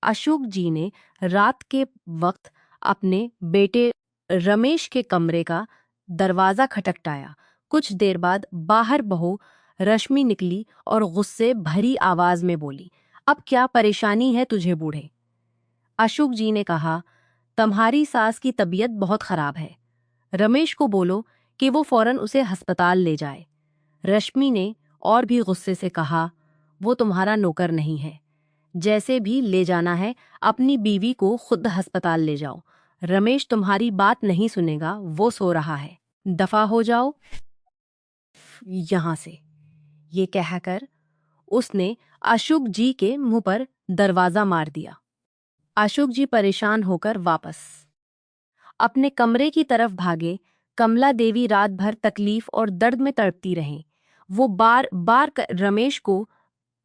अशोक जी ने रात के वक्त अपने बेटे रमेश के कमरे का दरवाजा खटखटाया। कुछ देर बाद बाहर बहू रश्मि निकली और गुस्से भरी आवाज में बोली, अब क्या परेशानी है तुझे बूढ़े? अशोक जी ने कहा, तुम्हारी सास की तबीयत बहुत खराब है। रमेश को बोलो कि वो फौरन उसे अस्पताल ले जाए। रश्मि ने और भी गुस्से से कहा, वो तुम्हारा नौकर नहीं है। जैसे भी ले जाना है अपनी बीवी को खुद अस्पताल ले जाओ। रमेश तुम्हारी बात नहीं सुनेगा, वो सो रहा है। दफा हो जाओ यहां से। ये कहकर उसने अशोक जी के मुंह पर दरवाजा मार दिया। अशोक जी परेशान होकर वापस अपने कमरे की तरफ भागे। कमला देवी रात भर तकलीफ और दर्द में तड़पती रहीं। वो बार बार रमेश को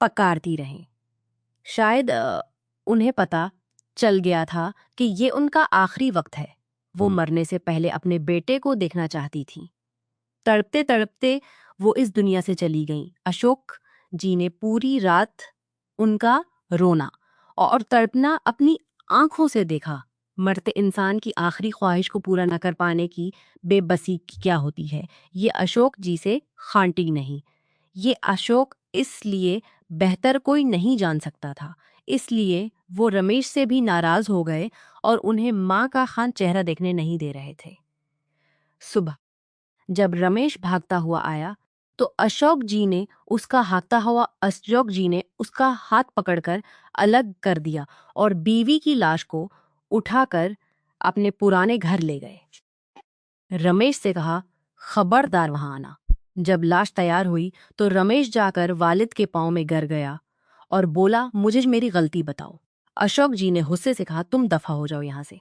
पकारती रहीं। शायद उन्हें पता चल गया था कि ये उनका आखिरी वक्त है। वो मरने से पहले अपने बेटे को देखना चाहती थी। तड़पते तड़पते वो इस दुनिया से चली गईं। अशोक जी ने पूरी रात उनका रोना और तड़पना अपनी आंखों से देखा। मरते इंसान की आखिरी ख्वाहिश को पूरा न कर पाने की बेबसी क्या होती है, ये अशोक जी से खांटी नहीं। ये अशोक इसलिए बेहतर कोई नहीं जान सकता था। इसलिए वो रमेश से भी नाराज हो गए और उन्हें मां का खान चेहरा देखने नहीं दे रहे थे। सुबह जब रमेश भागता हुआ आया तो अशोक जी ने उसका हाथ पकड़कर अलग कर दिया और बीवी की लाश को उठाकर अपने पुराने घर ले गए। रमेश से कहा, खबरदार वहां आना। जब लाश तैयार हुई तो रमेश जाकर वालिद के पांव में गिर गया और बोला, मुझे मेरी गलती बताओ। अशोक जी ने गुस्से से कहा, तुम दफा हो जाओ यहां से,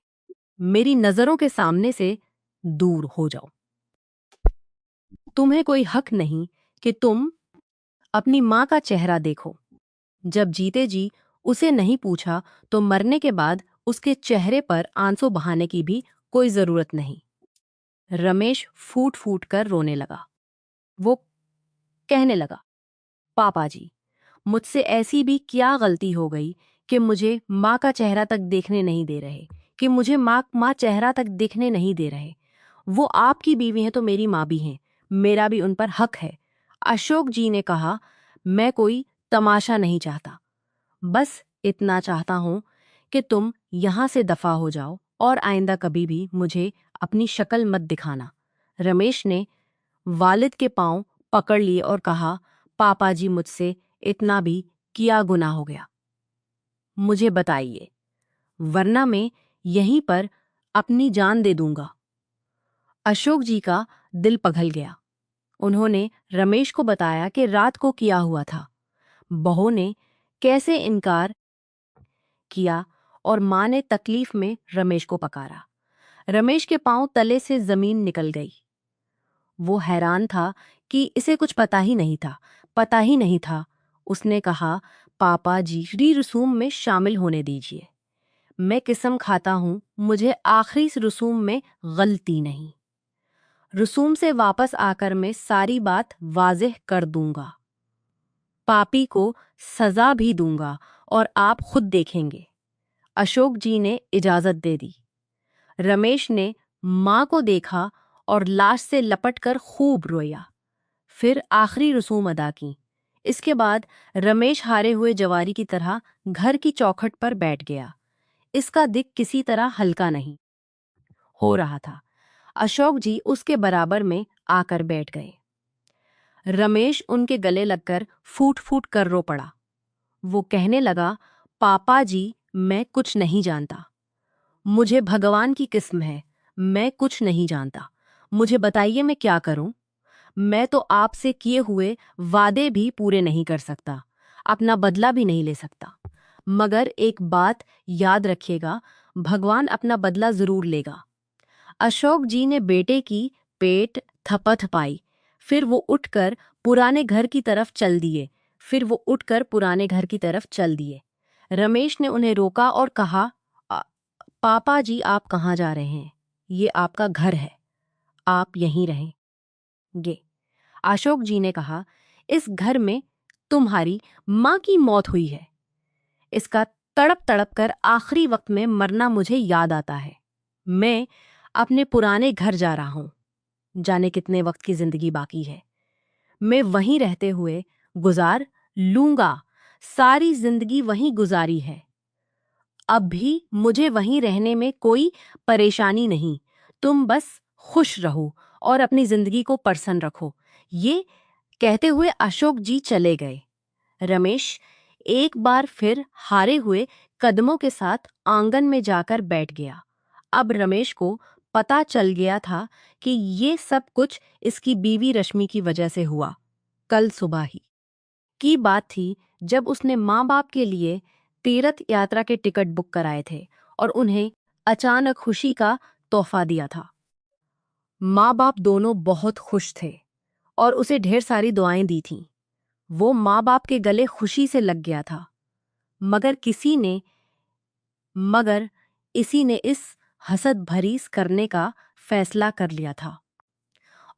मेरी नजरों के सामने से दूर हो जाओ। तुम्हें कोई हक नहीं कि तुम अपनी मां का चेहरा देखो। जब जीते जी उसे नहीं पूछा तो मरने के बाद उसके चेहरे पर आंसू बहाने की भी कोई जरूरत नहीं। रमेश फूट फूट कर रोने लगा। वो कहने लगा, पापा जी, मुझसे ऐसी भी क्या गलती हो गई कि मुझे माँ का चेहरा तक देखने नहीं दे रहे, कि मुझे माँ चेहरा तक देखने नहीं दे रहे। वो आपकी बीवी हैं तो मेरी माँ भी हैं, मेरा भी उन पर हक है। अशोक जी ने कहा, मैं कोई तमाशा नहीं चाहता, बस इतना चाहता हूं कि तुम यहां से दफा हो जाओ और आइंदा कभी भी मुझे अपनी शक्ल मत दिखाना। रमेश ने वालिद के पांव पकड़ लिए और कहा, पापा जी, मुझसे इतना भी किया गुनाह हो गया, मुझे बताइए, वरना मैं यहीं पर अपनी जान दे दूंगा। अशोक जी का दिल पिघल गया। उन्होंने रमेश को बताया कि रात को किया हुआ था। बहू ने कैसे इनकार किया और मां ने तकलीफ में रमेश को पकारा। रमेश के पांव तले से जमीन निकल गई। वो हैरान था कि इसे कुछ पता ही नहीं था। उसने कहा, पापा जी, श्री रसूम में शामिल होने दीजिए। मैं कसम खाता हूं, मुझे आखिरी इस रसूम में गलती नहीं। रसूम से वापस आकर मैं सारी बात वाज़ेह कर दूंगा। पापी को सजा भी दूंगा और आप खुद देखेंगे। अशोक जी ने इजाजत दे दी। रमेश ने मां को देखा और लाश से लपटकर खूब रोया। फिर आखिरी रसूम अदा की। इसके बाद रमेश हारे हुए जवारी की तरह घर की चौखट पर बैठ गया। इसका दिल किसी तरह हल्का नहीं हो रहा था। अशोक जी उसके बराबर में आकर बैठ गए। रमेश उनके गले लगकर फूट फूट कर रो पड़ा। वो कहने लगा, पापा जी, मैं कुछ नहीं जानता। मुझे भगवान की किस्म है, मैं कुछ नहीं जानता। मुझे बताइए मैं क्या करूं? मैं तो आपसे किए हुए वादे भी पूरे नहीं कर सकता, अपना बदला भी नहीं ले सकता। मगर एक बात याद रखिएगा, भगवान अपना बदला जरूर लेगा। अशोक जी ने बेटे की पेट थपथपाई। फिर वो उठकर पुराने घर की तरफ चल दिए। रमेश ने उन्हें रोका और कहा, पापा जी, आप कहाँ जा रहे हैं? ये आपका घर है, आप यहीं रहेंगे। अशोक जी ने कहा, इस घर में तुम्हारी माँ की मौत हुई है, इसका तड़प तड़प कर आखिरी वक्त में मरना मुझे याद आता है। मैं अपने पुराने घर जा रहा हूं। जाने कितने वक्त की जिंदगी बाकी है। मैं वहीं रहते हुए गुजार लूंगा। सारी जिंदगी वहीं गुजारी है। अब भी मुझे वहीं रहने में कोई परेशानी नहीं। तुम बस खुश रहो और अपनी जिंदगी को प्रसन्न रखो। ये कहते हुए अशोक जी चले गए। रमेश एक बार फिर हारे हुए कदमों के साथ आंगन में जाकर बैठ गया। अब रमेश को पता चल गया था कि ये सब कुछ इसकी बीवी रश्मि की वजह से हुआ। कल सुबह ही की बात थी जब उसने माँ बाप के लिए तीर्थ यात्रा के टिकट बुक कराए थे और उन्हें अचानक खुशी का तोहफा दिया था। माँ बाप दोनों बहुत खुश थे और उसे ढेर सारी दुआएं दी थीं। वो माँ बाप के गले खुशी से लग गया था। मगर मगर इसी ने इस हसद भरीस करने का फैसला कर लिया था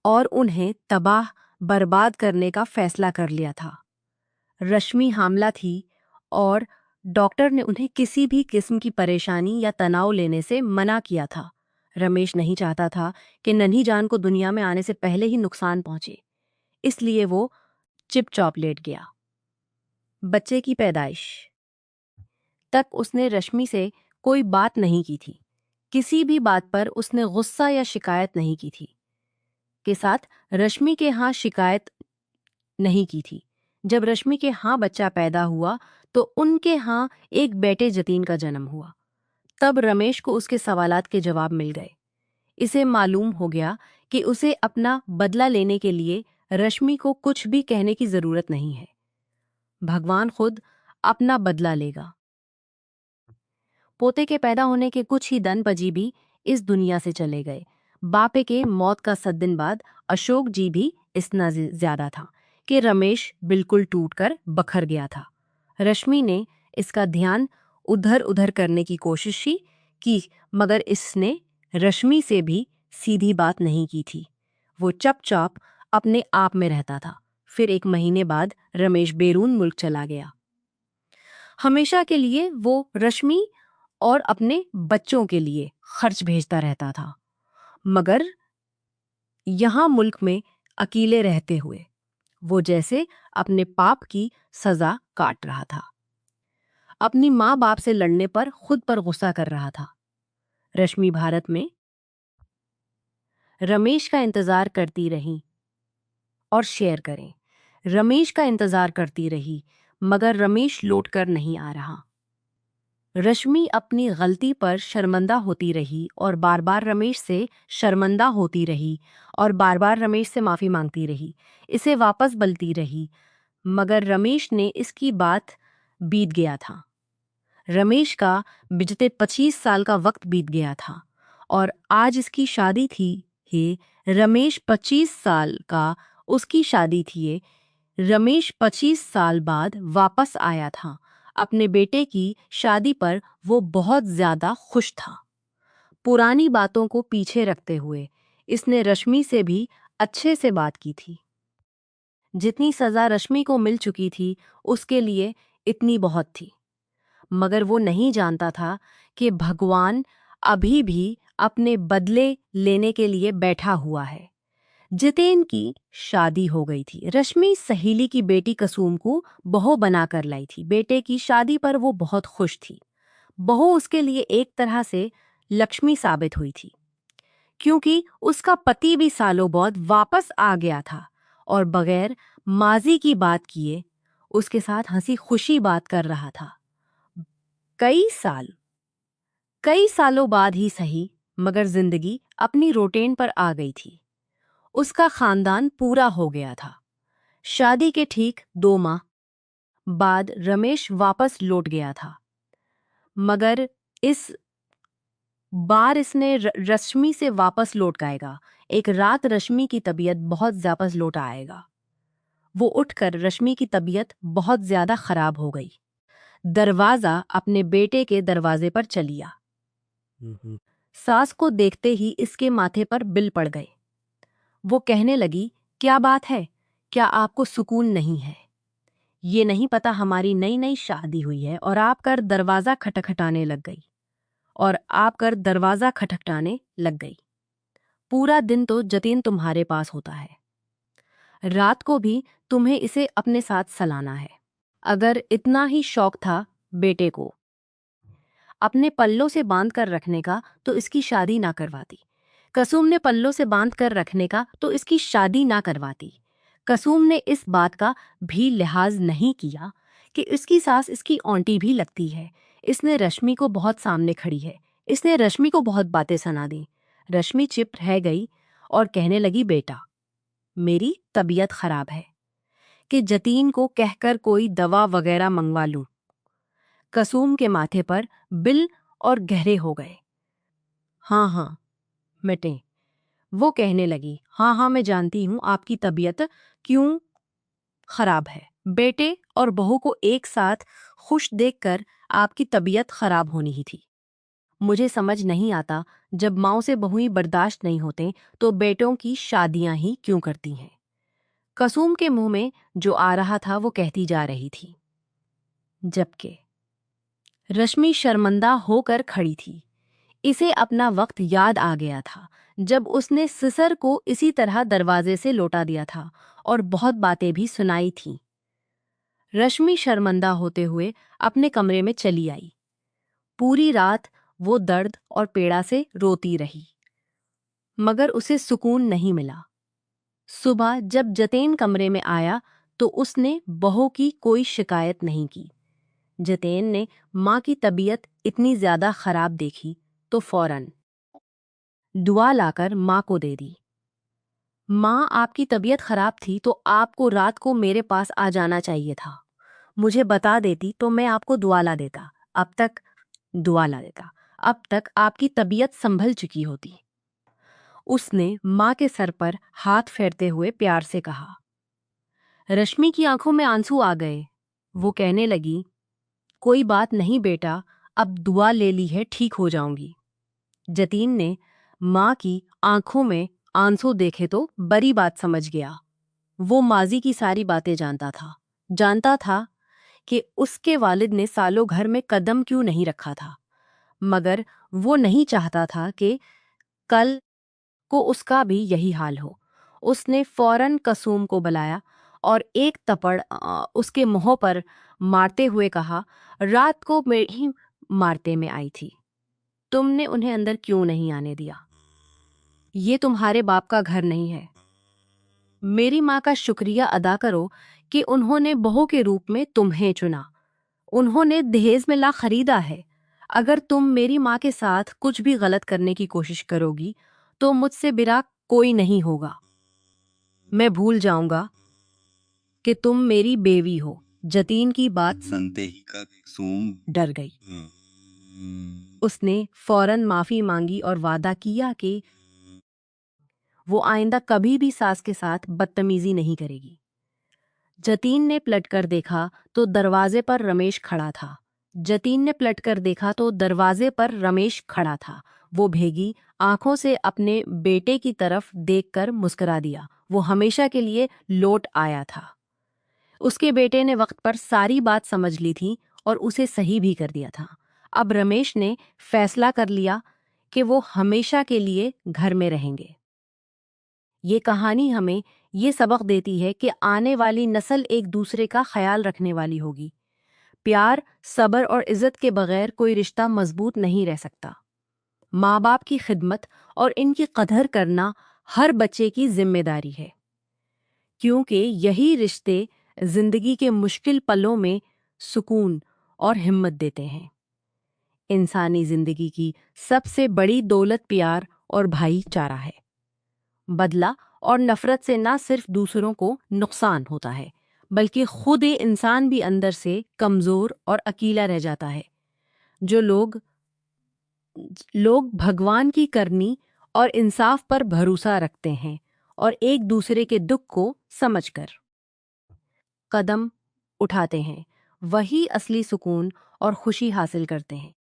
और उन्हें तबाह बर्बाद करने का फैसला कर लिया था। रश्मि हामला थी और डॉक्टर ने उन्हें किसी भी किस्म की परेशानी या तनाव लेने से मना किया था। रमेश नहीं चाहता था कि नन्ही जान को दुनिया में आने से पहले ही नुकसान पहुंचे, इसलिए वो चुपचाप लेट गया। बच्चे की पैदाइश तक उसने रश्मि से कोई बात नहीं की थी। किसी भी बात पर उसने गुस्सा या शिकायत नहीं की थी। के साथ रश्मि के यहाँ शिकायत नहीं की थी। जब रश्मि के यहाँ बच्चा पैदा हुआ तो उनके यहाँ एक बेटे जतीन का जन्म हुआ। तब रमेश को उसके सवालात के जवाब मिल गए। इसे मालूम हो गया कि उसे अपना बदला लेने के लिए रश्मि को कुछ भी कहने की जरूरत नहीं है। भगवान खुद अपना बदला लेगा। पोते के पैदा होने के कुछ ही दिन पजी भी इस दुनिया से चले गए। बापे के मौत का 7 दिन बाद अशोक जी भी इतना ज्यादा था कि रमेश बिल्कुल टूटकर बखर गया था। रश्मि ने इसका ध्यान उधर उधर करने की कोशिश की, मगर इसने रश्मि से भी सीधी बात नहीं की थी। वो चुपचाप अपने आप में रहता था। फिर 1 महीने बाद रमेश बैरून मुल्क चला गया। हमेशा के लिए वो रश्मि और अपने बच्चों के लिए खर्च भेजता रहता था, मगर यहाँ मुल्क में अकेले रहते हुए वो जैसे अपने पाप की सजा काट रहा था। अपनी माँ बाप से लड़ने पर खुद पर गुस्सा कर रहा था। रश्मि भारत में रमेश का इंतजार करती रही और शेयर करें। रमेश का इंतजार करती रही, मगर रमेश लौटकर नहीं आ रहा। रश्मि अपनी गलती पर शर्मिंदा होती रही और बार बार रमेश से शर्मिंदा होती रही और बार बार रमेश से माफ़ी मांगती रही, इसे वापस बलती रही, मगर रमेश ने इसकी बात बीत गया था। रमेश का बीतते 25 साल का वक्त बीत गया था और आज इसकी शादी थी। हे रमेश 25 साल का उसकी शादी थी। ये रमेश 25 साल बाद वापस आया था। अपने बेटे की शादी पर वो बहुत ज्यादा खुश था। पुरानी बातों को पीछे रखते हुए इसने रश्मि से भी अच्छे से बात की थी। जितनी सजा रश्मि को मिल चुकी थी उसके लिए इतनी बहुत थी, मगर वो नहीं जानता था कि भगवान अभी भी अपने बदले लेने के लिए बैठा हुआ है। जितेन की शादी हो गई थी। रश्मि सहेली की बेटी कसुम को बहू बनाकर लाई थी। बेटे की शादी पर वो बहुत खुश थी। बहू उसके लिए एक तरह से लक्ष्मी साबित हुई थी, क्योंकि उसका पति भी सालों बाद वापस आ गया था और बगैर माजी की बात किए उसके साथ हंसी खुशी बात कर रहा था। कई सालों बाद ही सही, मगर जिंदगी अपनी रोटेन पर आ गई थी। उसका खानदान पूरा हो गया था। शादी के ठीक 2 माह बाद रमेश वापस लौट गया था, मगर इस बार इसने रश्मि से वापस लौट आएगा। एक रात रश्मि की तबीयत बहुत वापस लौट आएगा। वो उठकर रश्मि की तबीयत बहुत ज्यादा खराब हो गई। दरवाजा अपने बेटे के दरवाजे पर चलिया। सास को देखते ही इसके माथे पर बिल पड़ गए। वो कहने लगी, क्या बात है? क्या आपको सुकून नहीं है? ये नहीं पता हमारी नई नई शादी हुई है और आप कर दरवाज़ा खटखटाने लग गई। पूरा दिन तो जतीन तुम्हारे पास होता है, रात को भी तुम्हें इसे अपने साथ सलाना है। अगर इतना ही शौक था बेटे को अपने पल्लों से बांध कर रखने का तो इसकी शादी ना करवाती। कसुम ने पल्लों से बांध कर रखने का तो इसकी शादी ना करवाती। कसुम ने इस बात का भी लिहाज नहीं किया कि इसकी सास इसकी औंटी भी लगती है। इसने रश्मि को बहुत सामने खड़ी है, इसने रश्मि को बहुत बातें सुना दी। रश्मि चुप रह गई और कहने लगी, बेटा मेरी तबीयत खराब है कि जतीन को कहकर कोई दवा वगैरह मंगवा लूं। कसुम के माथे पर बिल और गहरे हो गए। हाँ हाँ मिटे, वो कहने लगी, हाँ हाँ मैं जानती हूँ आपकी तबीयत क्यों खराब है। बेटे और बहू को एक साथ खुश देखकर आपकी तबीयत खराब होनी ही थी। मुझे समझ नहीं आता, जब माँओं से बहुएं बर्दाश्त नहीं होते तो बेटों की शादियां ही क्यों करती हैं। कसुम के मुंह में जो आ रहा था वो कहती जा रही थी, जबकि रश्मि शर्मिंदा होकर खड़ी थी। इसे अपना वक्त याद आ गया था जब उसने सिसर को इसी तरह दरवाजे से लौटा दिया था और बहुत बातें भी सुनाई थीं। रश्मि शर्मिंदा होते हुए अपने कमरे में चली आई। पूरी रात वो दर्द और पीड़ा से रोती रही, मगर उसे सुकून नहीं मिला। सुबह जब जतेन कमरे में आया तो उसने बहू की कोई शिकायत नहीं की। जतेन ने माँ की तबीयत इतनी ज्यादा खराब देखी तो फौरन दुआ लाकर माँ को दे दी। माँ आपकी तबीयत खराब थी तो आपको रात को मेरे पास आ जाना चाहिए था। मुझे बता देती तो मैं आपको दुआ ला देता। अब तक आपकी तबीयत संभल चुकी होती। उसने माँ के सर पर हाथ फेरते हुए प्यार से कहा। रश्मि की आंखों में आंसू आ गए। वो कहने लगी, कोई बात नहीं बेटा, अब दुआ ले ली है, ठीक हो जाऊंगी। जतीन ने माँ की आंखों में आंसू देखे तो बड़ी बात समझ गया। वो माजी की सारी बातें जानता था कि उसके वालिद ने सालों घर में कदम क्यों नहीं रखा था, मगर वो नहीं चाहता था कि कल को उसका भी यही हाल हो। उसने फौरन कसुम को बुलाया और एक तपड़ उसके मुंह पर मारते हुए कहा, रात को मैं ही मारते में आई थी, तुमने उन्हें अंदर क्यों नहीं आने दिया? ये तुम्हारे बाप का घर नहीं है। मेरी माँ का शुक्रिया अदा करो कि उन्होंने बहू के रूप में तुम्हें चुना। उन्होंने दहेज में ला खरीदा है। अगर तुम मेरी माँ के साथ कुछ भी गलत करने की कोशिश करोगी तो मुझसे बिरा कोई नहीं होगा। मैं भूल जाऊंगा कि तुम मेरी बेवी हो। जतीन की बात सुनते ही कसुम डर गई। उसने फौरन माफी मांगी और वादा किया कि वो आइंदा कभी भी सास के साथ बदतमीजी नहीं करेगी। जतीन ने पलटकर देखा तो दरवाजे पर रमेश खड़ा था। वो भीगी आंखों से अपने बेटे की तरफ देखकर मुस्कुरा दिया। वो हमेशा के लिए लौट आया था। उसके बेटे ने वक्त पर सारी बात समझ ली थी और उसे सही भी कर दिया था। अब रमेश ने फैसला कर लिया कि वो हमेशा के लिए घर में रहेंगे। ये कहानी हमें ये सबक देती है कि आने वाली नस्ल एक दूसरे का ख्याल रखने वाली होगी। प्यार, सब्र और इज्जत के बगैर कोई रिश्ता मजबूत नहीं रह सकता। माँ बाप की खिदमत और इनकी कदर करना हर बच्चे की जिम्मेदारी है, क्योंकि यही रिश्ते जिंदगी के मुश्किल पलों में सुकून और हिम्मत देते हैं। इंसानी जिंदगी की सबसे बड़ी दौलत प्यार और भाईचारा है। बदला और नफरत से ना सिर्फ दूसरों को नुकसान होता है, बल्कि खुद ये इंसान भी अंदर से कमजोर और अकेला रह जाता है। जो लोग भगवान की करनी और इंसाफ पर भरोसा रखते हैं और एक दूसरे के दुख को समझकर कदम उठाते हैं, वही असली सुकून और खुशी हासिल करते हैं।